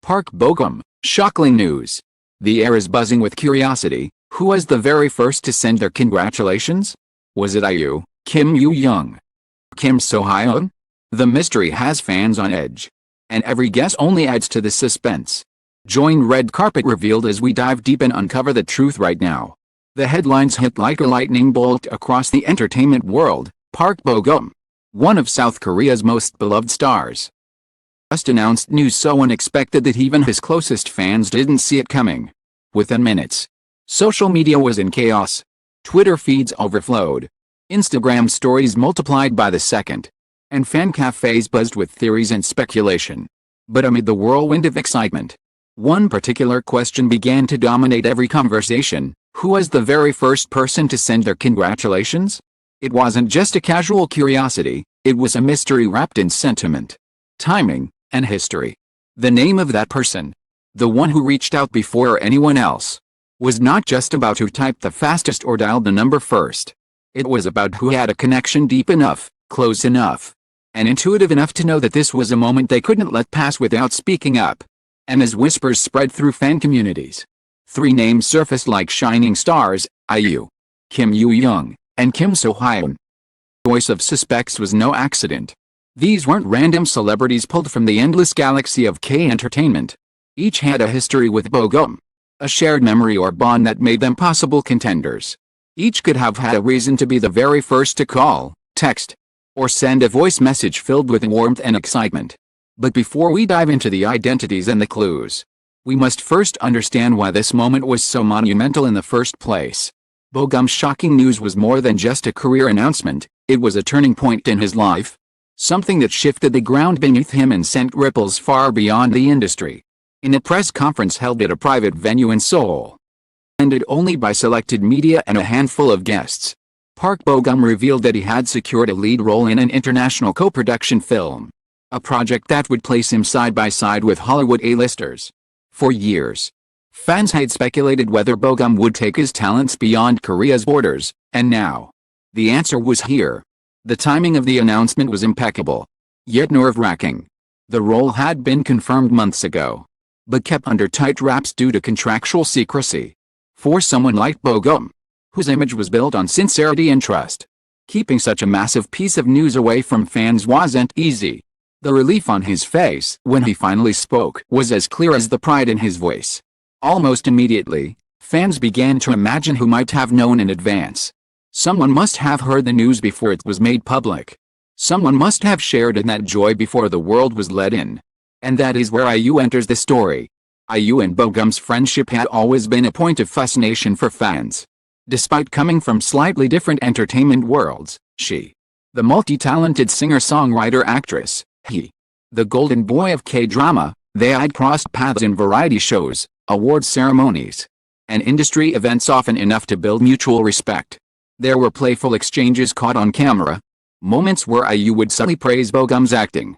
Park Bogum, shocking news. The air is buzzing with curiosity. Who was the very first to send their congratulations? Was it IU, Kim Yoo-jung, Kim So-hyun? The mystery has fans on edge. And every guess only adds to the suspense. Join Red Carpet Revealed as we dive deep and uncover the truth right now. The headlines hit like a lightning bolt across the entertainment world. Park Bogum, one of South Korea's most beloved stars, just announced news so unexpected that even his closest fans didn't see it coming. Within minutes, social media was in chaos. Twitter feeds overflowed. Instagram stories multiplied by the second. And fan cafes buzzed with theories and speculation. But amid the whirlwind of excitement, one particular question began to dominate every conversation. Who was the very first person to send their congratulations? It wasn't just a casual curiosity, it was a mystery wrapped in sentiment, timing, and history. The name of that person, the one who reached out before anyone else, was not just about who typed the fastest or dialed the number first. It was about who had a connection deep enough, close enough, and intuitive enough to know that this was a moment they couldn't let pass without speaking up. And as whispers spread through fan communities, three names surfaced like shining stars: IU, Kim Yoo-jung, and Kim So-hyun. The choice of suspects was no accident. These weren't random celebrities pulled from the endless galaxy of K-entertainment. Each had a history with Bogum, a shared memory or bond that made them possible contenders. Each could have had a reason to be the very first to call, text, or send a voice message filled with warmth and excitement. But before we dive into the identities and the clues, we must first understand why this moment was so monumental in the first place. Bogum's shocking news was more than just a career announcement, it was a turning point in his life. Something that shifted the ground beneath him and sent ripples far beyond the industry. In a press conference held at a private venue in Seoul, attended only by selected media and a handful of guests, Park Bogum revealed that he had secured a lead role in an international co-production film. A project that would place him side by side with Hollywood A-listers. For years, fans had speculated whether Bogum would take his talents beyond Korea's borders, and now, the answer was here. The timing of the announcement was impeccable, yet nerve-wracking. The role had been confirmed months ago, but kept under tight wraps due to contractual secrecy. For someone like Bogum, whose image was built on sincerity and trust, keeping such a massive piece of news away from fans wasn't easy. The relief on his face when he finally spoke was as clear as the pride in his voice. Almost immediately, fans began to imagine who might have known in advance. Someone must have heard the news before it was made public. Someone must have shared in that joy before the world was let in. And that is where IU enters the story. IU and Bogum's friendship had always been a point of fascination for fans. Despite coming from slightly different entertainment worlds, she, the multi-talented singer-songwriter-actress, he, the golden boy of K-drama, they had crossed paths in variety shows, award ceremonies, and industry events often enough to build mutual respect. There were playful exchanges caught on camera, moments where IU would subtly praise Bogum's acting,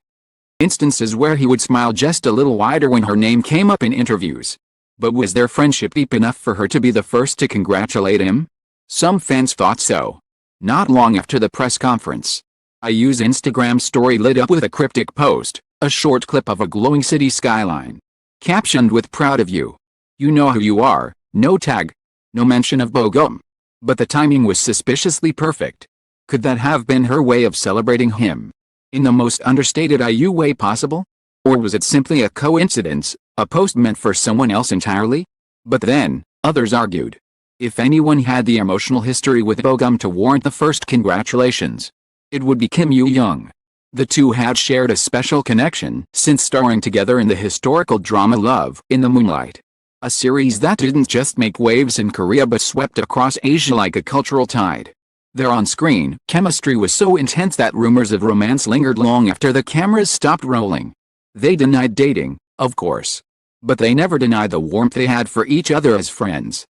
instances where he would smile just a little wider when her name came up in interviews. But was their friendship deep enough for her to be the first to congratulate him? Some fans thought so. Not long after the press conference, IU's Instagram story lit up with a cryptic post, a short clip of a glowing city skyline, captioned with "Proud of you. You know who you are," no tag, no mention of Bogum. But the timing was suspiciously perfect. Could that have been her way of celebrating him, in the most understated IU way possible? Or was it simply a coincidence, a post meant for someone else entirely? But then, others argued, if anyone had the emotional history with Bogum to warrant the first congratulations, it would be Kim Yoo-jung. The two had shared a special connection since starring together in the historical drama Love in the Moonlight, a series that didn't just make waves in Korea but swept across Asia like a cultural tide. Their on-screen chemistry was so intense that rumors of romance lingered long after the cameras stopped rolling. They denied dating, of course, but they never denied the warmth they had for each other as friends.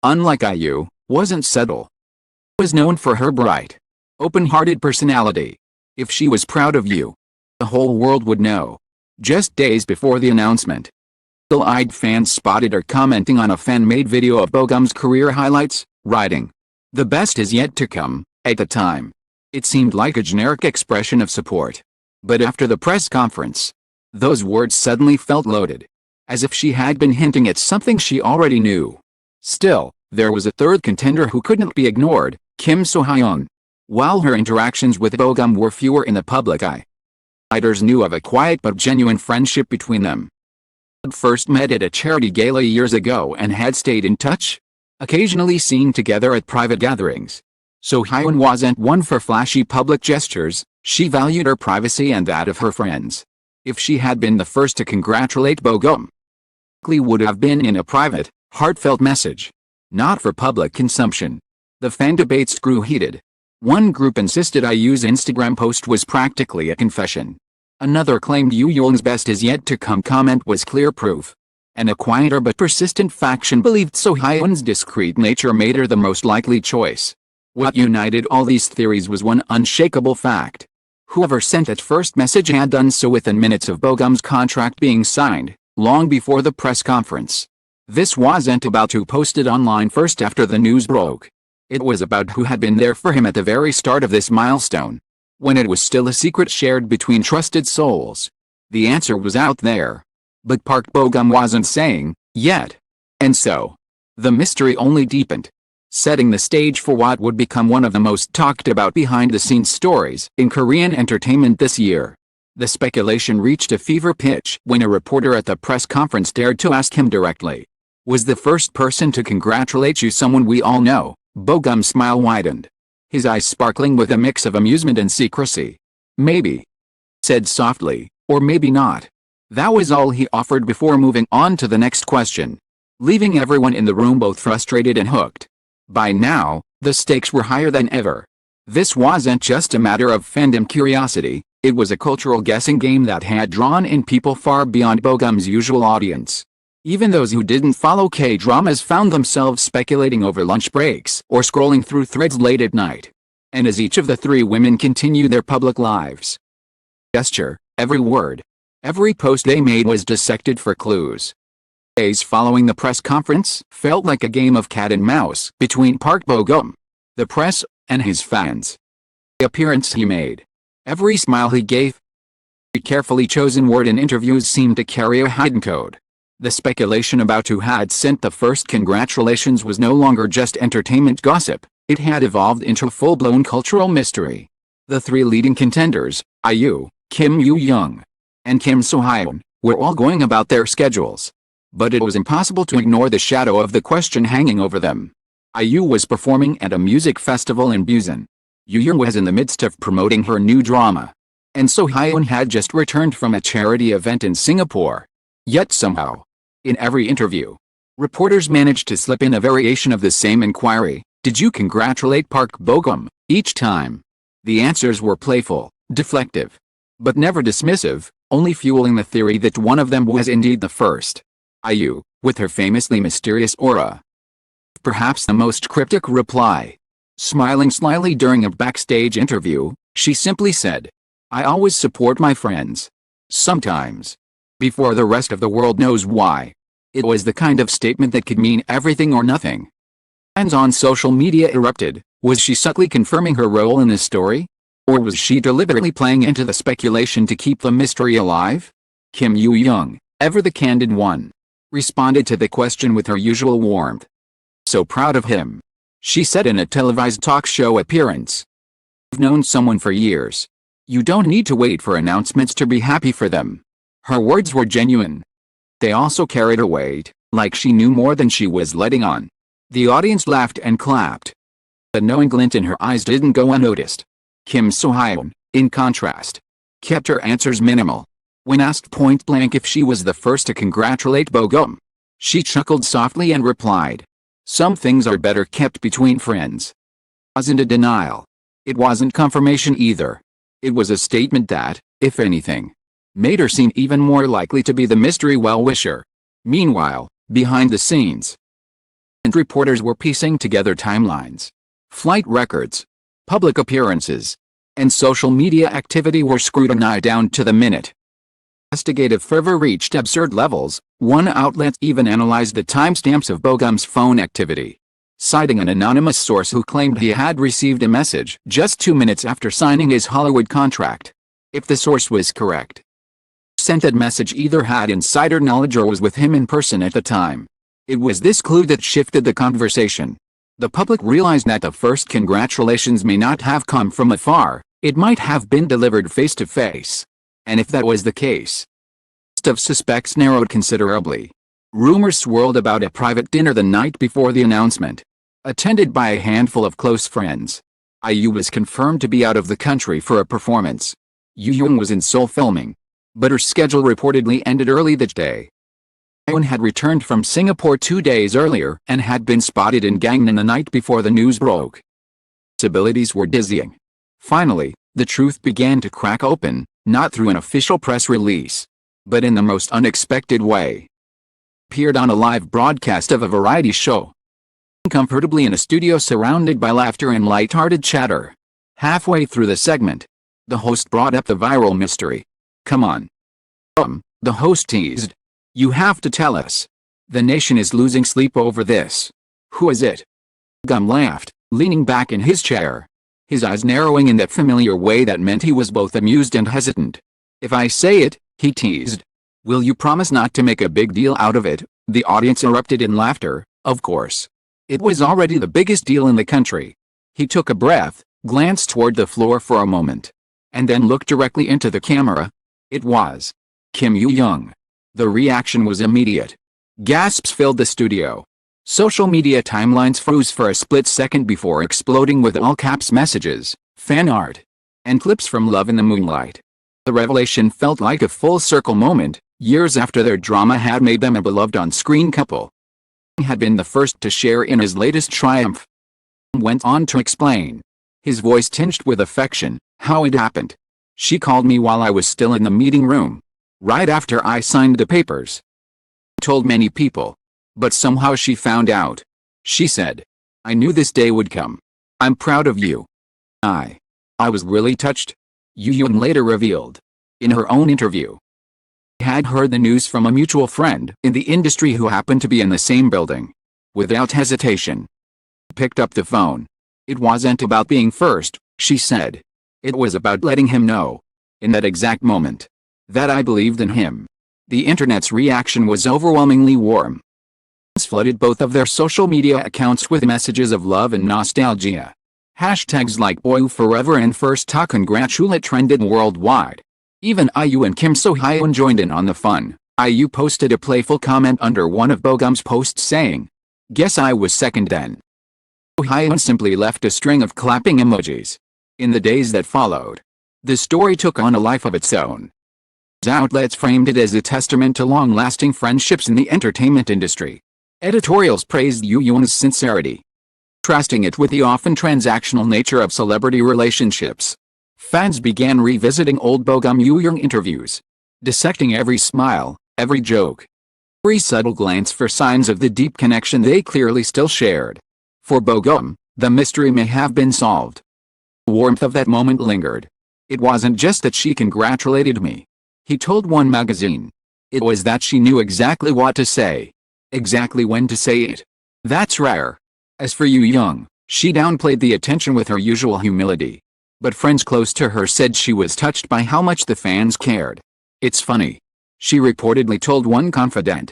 Unlike IU, wasn't subtle. Was known for her bright, open-hearted personality. If she was proud of you, the whole world would know. Just days before the announcement, eagle-eyed fans spotted her commenting on a fan-made video of Bogum's career highlights, writing, "The best is yet to come." At the time, it seemed like a generic expression of support. But after the press conference, Those words suddenly felt loaded, as if she had been hinting at something she already knew. Still, there was a third contender who couldn't be ignored, Kim So-hyun. While her interactions with Bogum were fewer in the public eye, outsiders knew of a quiet but genuine friendship between them. They first met at a charity gala years ago and had stayed in touch, occasionally seen together at private gatherings. So-hyun wasn't one for flashy public gestures. She valued her privacy and that of her friends. If she had been the first to congratulate Bogum, it would have been in a private, heartfelt message, not for public consumption. The fan debates grew heated. One group insisted IU's Instagram post was practically a confession. Another claimed Yoo-jung's best is yet to come comment was clear proof. And a quieter but persistent faction believed So-hyun's discreet nature made her the most likely choice. What united all these theories was one unshakable fact. Whoever sent that first message had done so within minutes of Bogum's contract being signed, long before the press conference. This wasn't about who posted online first after the news broke. It was about who had been there for him at the very start of this milestone, when it was still a secret shared between trusted souls. The answer was out there. But Park Bogum wasn't saying, yet. And so, the mystery only deepened, setting the stage for what would become one of the most talked about behind-the-scenes stories in Korean entertainment this year. The speculation reached a fever pitch when a reporter at the press conference dared to ask him directly, "Was the first person to congratulate you someone we all know?" Bogum's smile widened, his eyes sparkling with a mix of amusement and secrecy. "Maybe," said softly, "or maybe not." That was all he offered before moving on to the next question, leaving everyone in the room both frustrated and hooked. By now, the stakes were higher than ever. This wasn't just a matter of fandom curiosity, it was a cultural guessing game that had drawn in people far beyond Bogum's usual audience. Even those who didn't follow K-dramas found themselves speculating over lunch breaks or scrolling through threads late at night. And as each of the three women continued their public lives, gesture, every word, every post they made was dissected for clues. Days following the press conference felt like a game of cat and mouse between Park Bogum, the press, and his fans. The appearance he made, every smile he gave, every carefully chosen word in interviews seemed to carry a hidden code. The speculation about who had sent the first congratulations was no longer just entertainment gossip, it had evolved into a full-blown cultural mystery. The three leading contenders, IU, Kim Yoo-jung, and Kim So-hyun, were all going about their schedules. But it was impossible to ignore the shadow of the question hanging over them. IU was performing at a music festival in Busan. Yoo-jung was in the midst of promoting her new drama. And So-hyun had just returned from a charity event in Singapore. Yet somehow, in every interview, reporters managed to slip in a variation of the same inquiry, "Did you congratulate Park Bogum?" Each time, the answers were playful, deflective, but never dismissive, only fueling the theory that one of them was indeed the first. IU, with her famously mysterious aura, perhaps the most cryptic reply. Smiling slyly during a backstage interview, she simply said, "I always support my friends. Sometimes. Before the rest of the world knows why." It was the kind of statement that could mean everything or nothing. Fans on social media erupted. Was she subtly confirming her role in this story? Or was she deliberately playing into the speculation to keep the mystery alive? Kim Yoo-jung, ever the candid one, responded to the question with her usual warmth. "So proud of him," she said in a televised talk show appearance. "I've known someone for years. You don't need to wait for announcements to be happy for them." Her words were genuine. They also carried a weight, like she knew more than she was letting on. The audience laughed and clapped. The knowing glint in her eyes didn't go unnoticed. Kim So-hyun, in contrast, kept her answers minimal. When asked point-blank if she was the first to congratulate Bogum, she chuckled softly and replied, "Some things are better kept between friends." It wasn't a denial. It wasn't confirmation either. It was a statement that, if anything, made her seem even more likely to be the mystery well-wisher. Meanwhile, behind the scenes, and reporters were piecing together timelines, flight records, public appearances, and social media activity were scrutinized down to the minute. Investigative fervor reached absurd levels. One outlet even analyzed the timestamps of Bogum's phone activity, citing an anonymous source who claimed he had received a message just 2 minutes after signing his Hollywood contract. If the source was correct, Sent that message either had insider knowledge or was with him in person at the time. It was this clue that shifted the conversation. The public realized that the first congratulations may not have come from afar, it might have been delivered face to face. And if that was the case, the list of suspects narrowed considerably. Rumors swirled about a private dinner the night before the announcement, attended by a handful of close friends. IU was confirmed to be out of the country for a performance. Yoojung was in Seoul filming, but her schedule reportedly ended early that day. So-hyun had returned from Singapore 2 days earlier and had been spotted in Gangnam the night before the news broke. Possibilities were dizzying. Finally, the truth began to crack open, not through an official press release, but in the most unexpected way. Appeared on a live broadcast of a variety show, comfortably in a studio surrounded by laughter and light-hearted chatter. Halfway through the segment, the host brought up the viral mystery. "Come on. The host teased. "You have to tell us. The nation is losing sleep over this. Who is it?" Gum laughed, leaning back in his chair, his eyes narrowing in that familiar way that meant he was both amused and hesitant. "If I say it," he teased, "will you promise not to make a big deal out of it?" The audience erupted in laughter. Of course. It was already the biggest deal in the country. He took a breath, glanced toward the floor for a moment, and then looked directly into the camera. It was Kim Yoojung. The reaction was immediate. Gasps filled the studio. Social media timelines froze for a split second before exploding with all-caps messages, fan art, and clips from Love in the Moonlight. The revelation felt like a full-circle moment, years after their drama had made them a beloved on-screen couple. He had been the first to share in his latest triumph. He went on to explain, his voice tinged with affection, how it happened. "She called me while I was still in the meeting room, right after I signed the papers. I told many people, but somehow she found out. She said, 'I knew this day would come. I'm proud of you.' I was really touched," Yoojung later revealed. In her own interview, she had heard the news from a mutual friend in the industry who happened to be in the same building. Without hesitation, she picked up the phone. "It wasn't about being first," she said. "It was about letting him know, in that exact moment, that I believed in him." The internet's reaction was overwhelmingly warm. Fans flooded both of their social media accounts with messages of love and nostalgia. Hashtags like Boy Forever and First to Congratulate trended worldwide. Even IU and Kim So-hyun joined in on the fun. IU posted a playful comment under one of Bogum's posts saying, "Guess I was second then." So-hyun simply left a string of clapping emojis. In the days that followed, the story took on a life of its own. Outlets framed it as a testament to long-lasting friendships in the entertainment industry. Editorials praised Yoojung's sincerity, contrasting it with the often transactional nature of celebrity relationships. Fans began revisiting old Bogum-Yoojung interviews, dissecting every smile, every joke, every subtle glance for signs of the deep connection they clearly still shared. For Bogum, the mystery may have been solved. The warmth of that moment lingered. "It wasn't just that she congratulated me," he told one magazine. "It was that she knew exactly what to say, exactly when to say it. That's rare." As for Yoojung, she downplayed the attention with her usual humility. But friends close to her said she was touched by how much the fans cared. "It's funny," she reportedly told one confidant,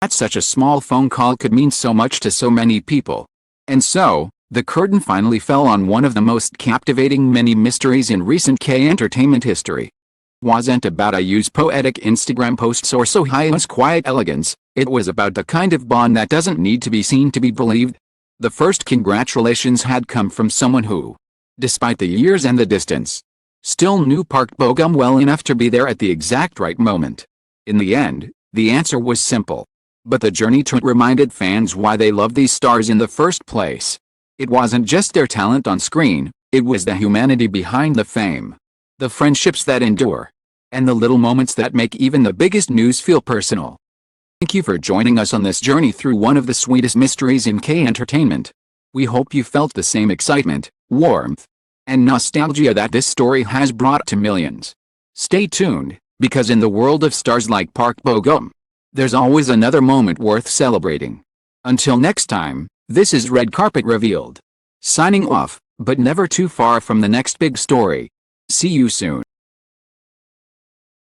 "that such a small phone call could mean so much to so many people." And so, the curtain finally fell on one of the most captivating mini mysteries in recent K-entertainment history. It wasn't about IU's poetic Instagram posts or So-hyun's quiet elegance, it was about the kind of bond that doesn't need to be seen to be believed. The first congratulations had come from someone who, despite the years and the distance, still knew Park Bogum well enough to be there at the exact right moment. In the end, the answer was simple. But the journey to it reminded fans why they loved these stars in the first place. It wasn't just their talent on screen, it was the humanity behind the fame. The friendships that endure. And the little moments that make even the biggest news feel personal. Thank you for joining us on this journey through one of the sweetest mysteries in K-entertainment. We hope you felt the same excitement, warmth, and nostalgia that this story has brought to millions. Stay tuned, because in the world of stars like Park Bogum, there's always another moment worth celebrating. Until next time, this is Red Carpet Revealed. Signing off, but never too far from the next big story. See you soon.